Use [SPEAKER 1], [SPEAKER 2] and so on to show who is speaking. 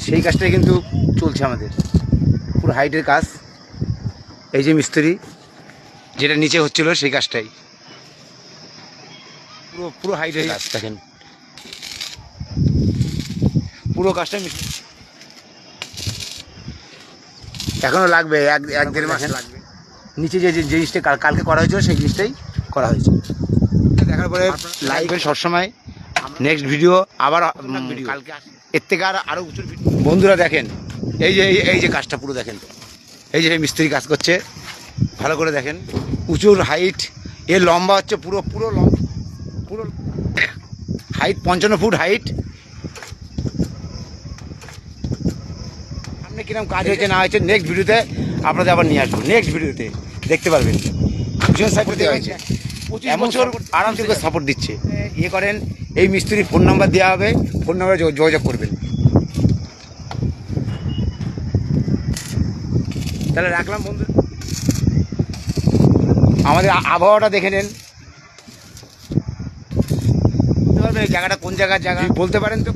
[SPEAKER 1] সেই কাজটাই কিন্তু চলছে আমাদের, পুরো হাইটের কাজ। এই যে মিস্ত্রি যেটা নিচে হচ্ছিল সেই কাজটাই, পুরো পুরো হাইটের কাজ দেখেন, পুরো কাজটা এখনো লাগবে, এক দেড় মাস লাগবে। নিচে যে জিনিসটা কালকে করা হয়েছিল সেই জিনিসটাই করা হয়েছে। দেখার পরে লাইক সবসময় নেক্সট ভিডিও আবার কালকে এর থেকে আরও উঁচুর বন্ধুরা দেখেন, এই যে কাজটা পুরো দেখেন, এই যে মিস্ত্রি কাজ করছে, ভালো করে দেখেন, উঁচুর হাইট, এর লম্বা হচ্ছে পুরো পুরো পুরো হাইট 55 ফুট হাইট। সামনে কিরকম কাজ হয়েছে না হয়েছে নেক্সট ভিডিওতে আপনাদের আবার নিয়ে আসবো, নেক্সট ভিডিওতে দেখতে পারবেন। পিছন সাইডে দেওয়া হয়েছে, এমন আরামসে সাপোর্ট দিচ্ছে। ইয়ে করেন, এই মিস্ত্রির ফোন নাম্বার দেওয়া হবে, ফোন নাম্বারে যোগাযোগ করবেন। তাহলে রাখলাম বন্ধু, আমাদের আবহাওয়াটা দেখে নেন, বলতে পারবেন এই জায়গাটা কোন জায়গার জায়গা বলতে পারেন তো।